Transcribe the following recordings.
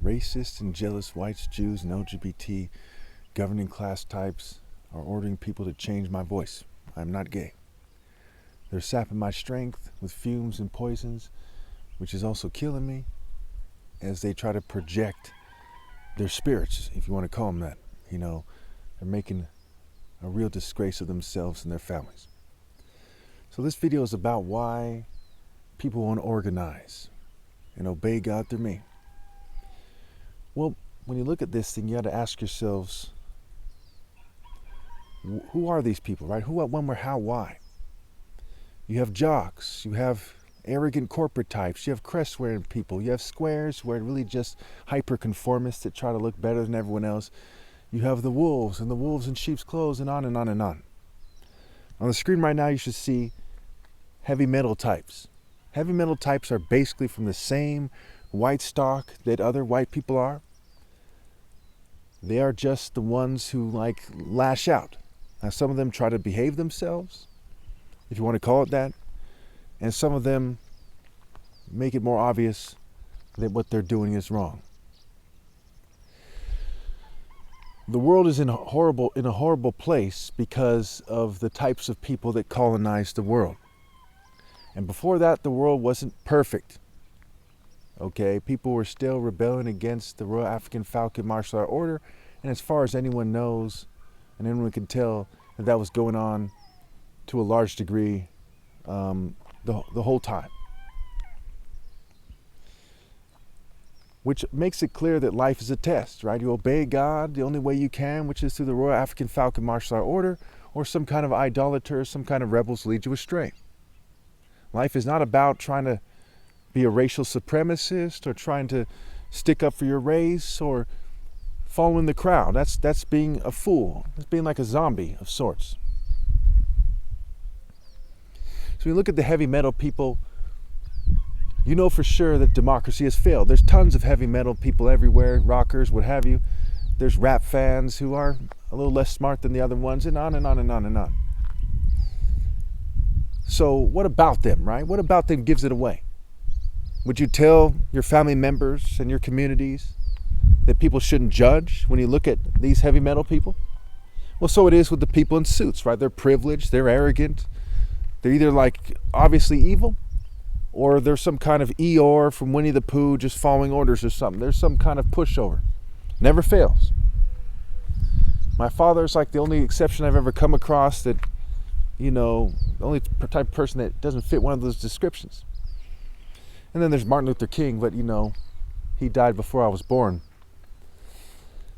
Racist and jealous whites, Jews, and LGBT governing class types are ordering people to change my voice. I'm not gay. They're sapping my strength with fumes and poisons, which is also killing me, as they try to project their spirits, if you want to call them that. They're making a real disgrace of themselves and their families. So this video is about why people won't organize and obey God through me. Well, when you look at this thing, you got to ask yourselves, who are these people, right? Who, what, when, where, how, why? You have jocks, you have arrogant corporate types, you have crest-wearing people, you have squares who are really just hyper-conformists that try to look better than everyone else. You have the wolves and the wolves in sheep's clothes, and on and on and on. On the screen right now, you should see heavy metal types. Heavy metal types are basically from the same white stock that other white people are. They are just the ones who lash out. Now, some of them try to behave themselves, if you want to call it that, and some of them make it more obvious that what they're doing is wrong. The world is in a horrible place because of the types of people that colonized the world. And before that, the world wasn't perfect. Okay, people were still rebelling against the Royal African Falcon Martial Art Order, and as far as anyone knows, and anyone can tell, that was going on to a large degree the whole time. Which makes it clear that life is a test, right? You obey God the only way you can, which is through the Royal African Falcon Martial Art Order, or some kind of idolater, some kind of rebels lead you astray. Life is not about trying to be a racial supremacist or trying to stick up for your race or following the crowd. That's being a fool. It's being like a zombie of sorts. So you look at the heavy metal people, you know for sure that democracy has failed. There's tons of heavy metal people everywhere, rockers, what have you. There's rap fans who are a little less smart than the other ones, and on and on and on and on. So what about them, right? What about them gives it away? Would you tell your family members and your communities that people shouldn't judge when you look at these heavy metal people? Well, so it is with the people in suits, right? They're privileged, they're arrogant. They're either obviously evil, or they're some kind of Eeyore from Winnie the Pooh just following orders or something. There's some kind of pushover. Never fails. My father's the only exception I've ever come across that, the only type of person that doesn't fit one of those descriptions. And then there's Martin Luther King, but he died before I was born.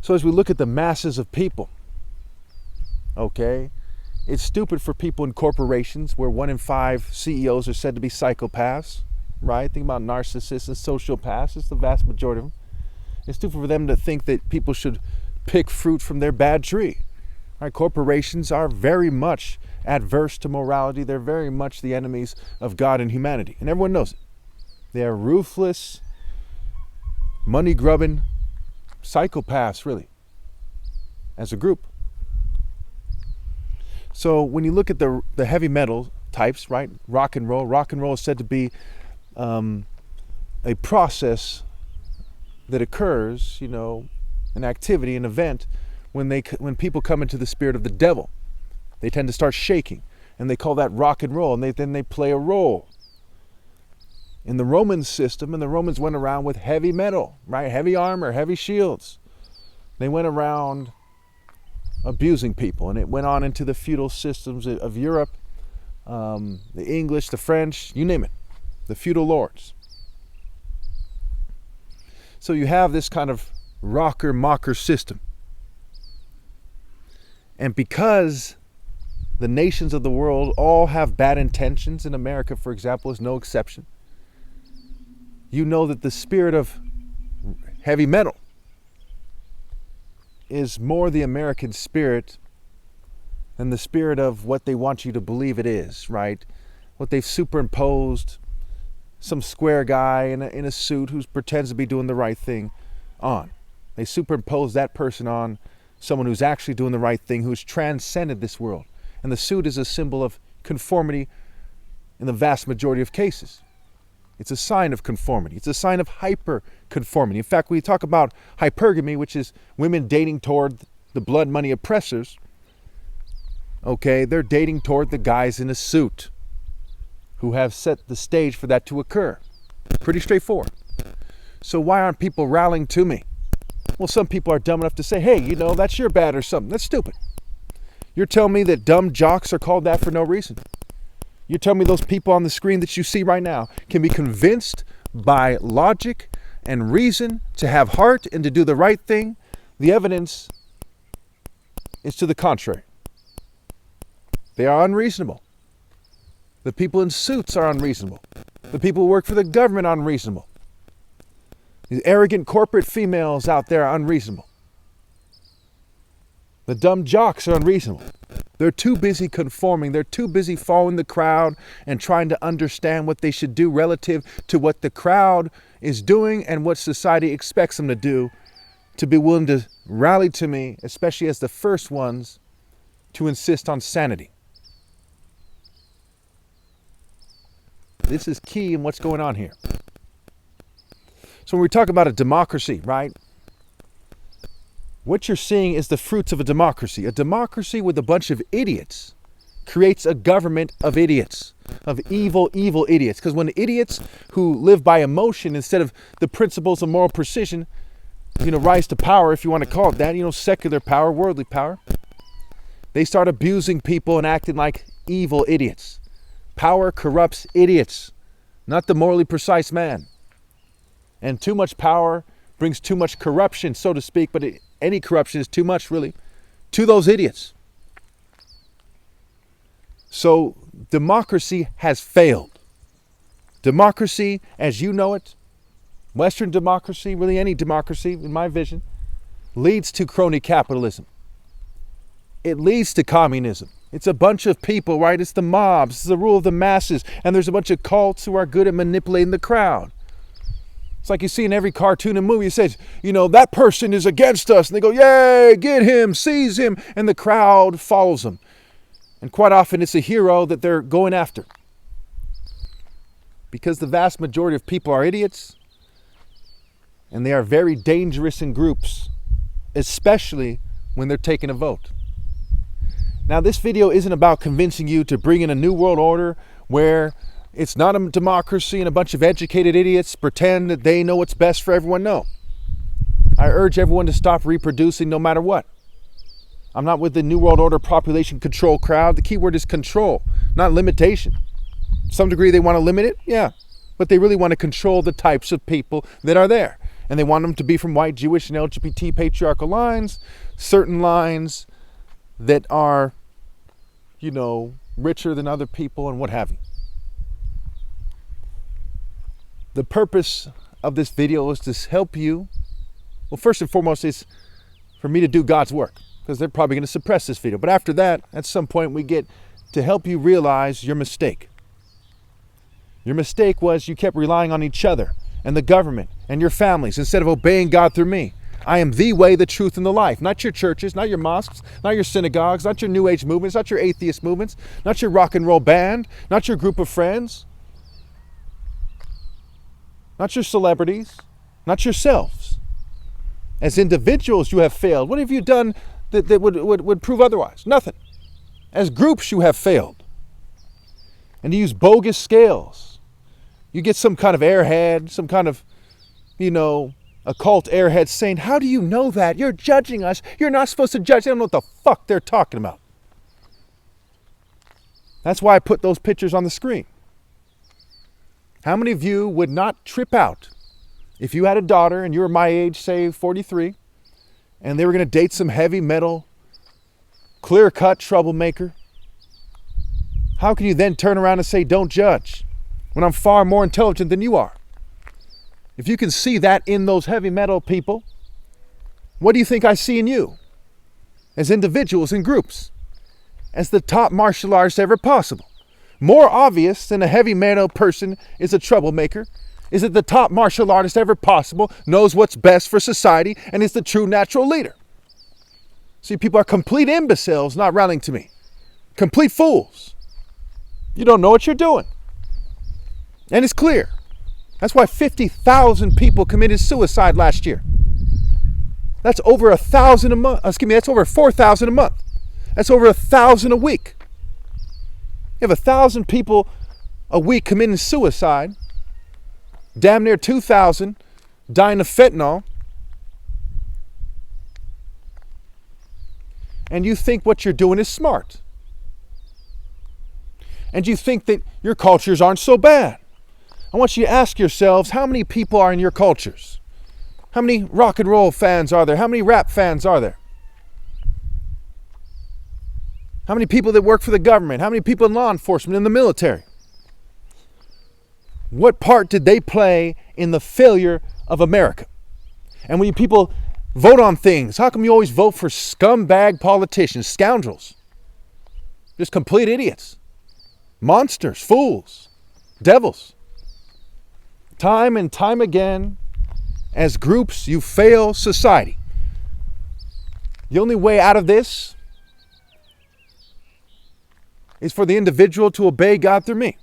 So as we look at the masses of people, okay, it's stupid for people in corporations where 1 in 5 CEOs are said to be psychopaths, right? Think about narcissists and sociopaths. It's the vast majority of them. It's stupid for them to think that people should pick fruit from their bad tree. Right? Corporations are very much adverse to morality. They're very much the enemies of God and humanity, and everyone knows it. They are ruthless, money-grubbing psychopaths, really, as a group. So when you look at the heavy metal types, right, rock and roll is said to be a process that occurs, an activity, an event, when people come into the spirit of the devil. They tend to start shaking, and they call that rock and roll, and then they play a role. In the Roman system, and the Romans went around with heavy metal, right, heavy armor, heavy shields. They went around abusing people, and it went on into the feudal systems of Europe, the English, the French, you name it, the feudal lords. So you have this kind of rocker-mocker system. And because the nations of the world all have bad intentions, and America, for example, is no exception, you know that the spirit of heavy metal is more the American spirit than the spirit of what they want you to believe it is, right? What they've superimposed some square guy in a suit who pretends to be doing the right thing on. They superimpose that person on someone who's actually doing the right thing, who's transcended this world. And the suit is a symbol of conformity in the vast majority of cases. It's a sign of conformity. It's a sign of hyper-conformity. In fact, when we talk about hypergamy, which is women dating toward the blood money oppressors, okay, they're dating toward the guys in a suit who have set the stage for that to occur. Pretty straightforward. So why aren't people rallying to me? Well, some people are dumb enough to say, hey, that's your bad or something. That's stupid. You're telling me that dumb jocks are called that for no reason? You're telling me those people on the screen that you see right now can be convinced by logic and reason to have heart and to do the right thing? The evidence is to the contrary. They are unreasonable. The people in suits are unreasonable. The people who work for the government are unreasonable. These arrogant corporate females out there are unreasonable. The dumb jocks are unreasonable. They're too busy conforming. They're too busy following the crowd and trying to understand what they should do relative to what the crowd is doing and what society expects them to do, to be willing to rally to me, especially as the first ones to insist on sanity. This is key in what's going on here. So when we talk about a democracy, right? What you're seeing is the fruits of a democracy. A democracy with a bunch of idiots creates a government of idiots, of evil, evil idiots. Because when idiots who live by emotion instead of the principles of moral precision, rise to power, if you want to call it that, secular power, worldly power, they start abusing people and acting like evil idiots. Power corrupts idiots, not the morally precise man. And too much power brings too much corruption, so to speak, but any corruption is too much, really, to those idiots. So democracy has failed. Democracy, as you know it, Western democracy, really any democracy, in my vision, leads to crony capitalism. It leads to communism. It's a bunch of people, right? It's the mobs, it's the rule of the masses, and there's a bunch of cults who are good at manipulating the crowd. It's like you see in every cartoon and movie, it says, that person is against us. And they go, yay, get him, seize him. And the crowd follows them. And quite often it's a hero that they're going after. Because the vast majority of people are idiots. And they are very dangerous in groups, especially when they're taking a vote. Now, this video isn't about convincing you to bring in a new world order where it's not a democracy and a bunch of educated idiots pretend that they know what's best for everyone. No. I urge everyone to stop reproducing no matter what. I'm not with the New World Order population control crowd. The key word is control, not limitation. To some degree they want to limit it, yeah. But they really want to control the types of people that are there. And they want them to be from white, Jewish, and LGBT patriarchal lines, certain lines that are, richer than other people and what have you. The purpose of this video is to help you. Well, first and foremost, is for me to do God's work, because they're probably going to suppress this video. But after that, at some point, we get to help you realize your mistake. Your mistake was you kept relying on each other and the government and your families instead of obeying God through me. I am the way, the truth, and the life. Not your churches, not your mosques, not your synagogues, not your New Age movements, not your atheist movements, not your rock and roll band, not your group of friends. Not your celebrities, not yourselves. As individuals, you have failed. What have you done that would prove otherwise? Nothing. As groups, you have failed. And you use bogus scales. You get some kind of airhead, some kind of, occult airhead saying, how do you know that? You're judging us. You're not supposed to judge. They don't know what the fuck they're talking about. That's why I put those pictures on the screen. How many of you would not trip out if you had a daughter and you were my age, say 43, and they were going to date some heavy metal, clear-cut troublemaker? How can you then turn around and say, don't judge, when I'm far more intelligent than you are? If you can see that in those heavy metal people, what do you think I see in you? As individuals, in groups, as the top martial artists ever possible. More obvious than a heavy metal person is a troublemaker is that the top martial artist ever possible knows what's best for society and is the true natural leader. See, people are complete imbeciles not rallying to me. Complete fools. You don't know what you're doing. And it's clear. That's why 50,000 people committed suicide last year. That's over 1,000 a month. That's over 4,000 a month. That's over 1,000 a week. You have 1,000 people a week committing suicide. Damn near 2,000 dying of fentanyl. And you think what you're doing is smart. And you think that your cultures aren't so bad. I want you to ask yourselves, how many people are in your cultures? How many rock and roll fans are there? How many rap fans are there? How many people that work for the government? How many people in law enforcement, in the military? What part did they play in the failure of America? And when you people vote on things, how come you always vote for scumbag politicians, scoundrels? Just complete idiots. Monsters, fools, devils. Time and time again, as groups, you fail society. The only way out of this is for the individual to obey God through me.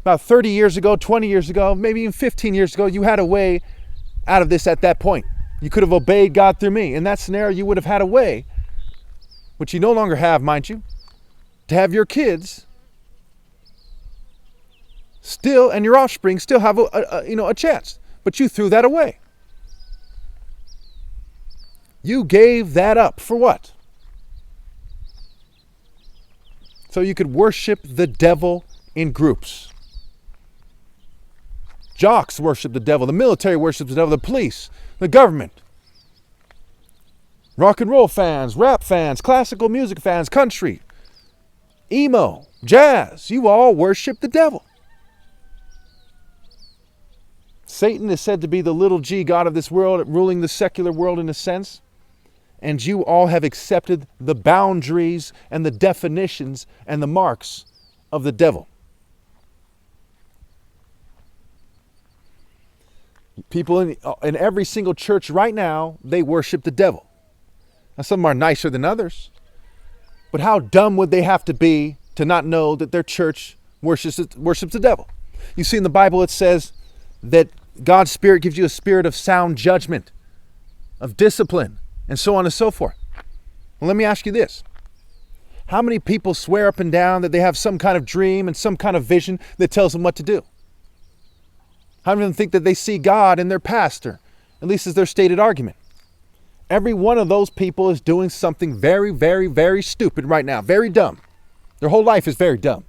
About 30 years ago, 20 years ago, maybe even 15 years ago, you had a way out of this at that point. You could have obeyed God through me. In that scenario, you would have had a way, which you no longer have, mind you, to have your kids still, and your offspring still have a chance. But you threw that away. You gave that up for what? So you could worship the devil in groups. Jocks worship the devil. The military worships the devil. The police, the government. Rock and roll fans, rap fans, classical music fans, country, emo, jazz. You all worship the devil. Satan is said to be the little g god of this world, ruling the secular world in a sense. And you all have accepted the boundaries and the definitions and the marks of the devil. People in every single church right now, they worship the devil. Now, some are nicer than others. But how dumb would they have to be to not know that their church worships the devil? You see in the Bible it says that God's Spirit gives you a spirit of sound judgment, of discipline, and so on and so forth. Well, let me ask you this. How many people swear up and down that they have some kind of dream and some kind of vision that tells them what to do? How many of them think that they see God in their pastor, at least as their stated argument? Every one of those people is doing something very, very, very stupid right now, very dumb. Their whole life is very dumb.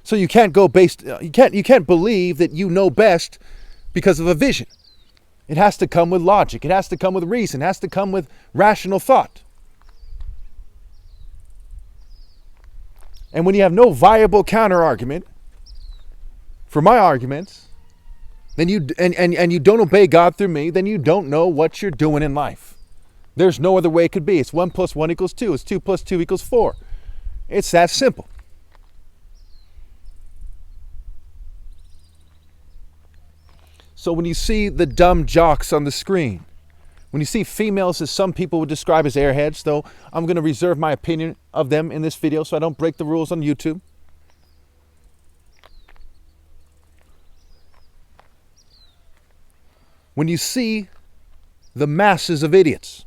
So you can't believe that you know best because of a vision. It has to come with logic. It has to come with reason. It has to come with rational thought. And when you have no viable counter argument for my arguments, then you don't obey God through me, then you don't know what you're doing in life. There's no other way it could be. It's 1 + 1 = 2. It's 2 + 2 = 4. It's that simple. So when you see the dumb jocks on the screen, when you see females, as some people would describe as airheads, though I'm going to reserve my opinion of them in this video so I don't break the rules on YouTube. When you see the masses of idiots,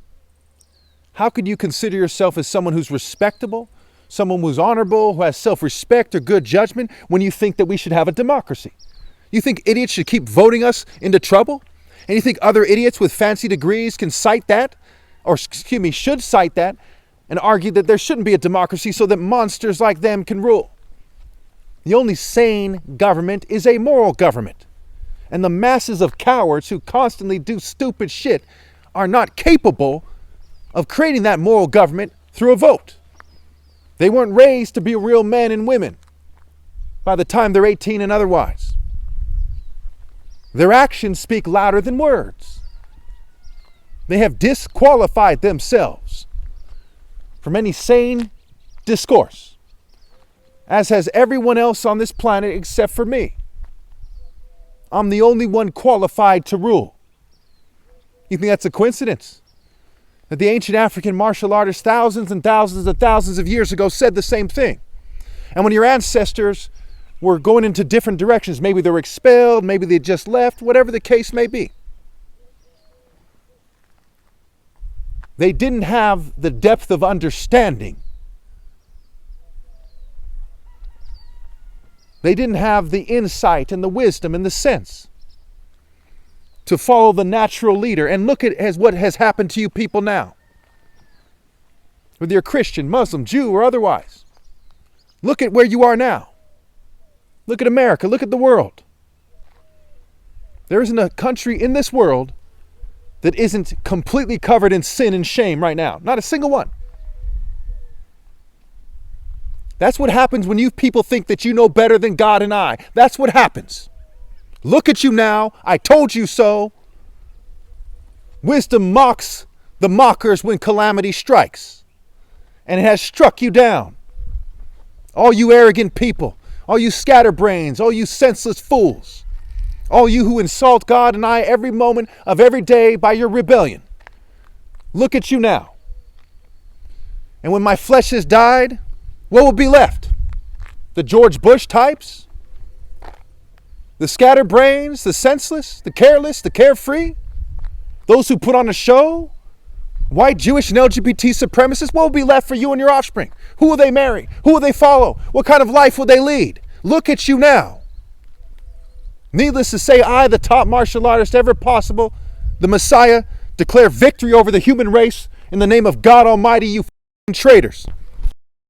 how could you consider yourself as someone who's respectable, someone who's honorable, who has self-respect or good judgment, when you think that we should have a democracy? You think idiots should keep voting us into trouble? And you think other idiots with fancy degrees can cite that, or should cite that, and argue that there shouldn't be a democracy so that monsters like them can rule? The only sane government is a moral government. And the masses of cowards who constantly do stupid shit are not capable of creating that moral government through a vote. They weren't raised to be real men and women by the time they're 18 and otherwise. Their actions speak louder than words. They have disqualified themselves from any sane discourse, as has everyone else on this planet except for me. I'm the only one qualified to rule. You think that's a coincidence? That the ancient African martial artists thousands and thousands and thousands of years ago said the same thing. And when your ancestors were going into different directions. Maybe they were expelled, maybe they just left, whatever the case may be. They didn't have the depth of understanding. They didn't have the insight and the wisdom and the sense to follow the natural leader. And look at what has happened to you people now. Whether you're Christian, Muslim, Jew, or otherwise. Look at where you are now. Look at America. Look at the world. There isn't a country in this world that isn't completely covered in sin and shame right now. Not a single one. That's what happens when you people think that you know better than God and I. That's what happens. Look at you now. I told you so. Wisdom mocks the mockers when calamity strikes. And it has struck you down. All you arrogant people. All you scatterbrains, all you senseless fools, all you who insult God and I every moment of every day by your rebellion. Look at you now. And when my flesh has died, what will be left? The George Bush types? The scatterbrains, the senseless, the careless, the carefree? Those who put on a show? White, Jewish, and LGBT supremacists? What will be left for you and your offspring? Who will they marry? Who will they follow? What kind of life will they lead? Look at you now. Needless to say, I, the top martial artist ever possible, the Messiah, declare victory over the human race in the name of God Almighty, you traitors.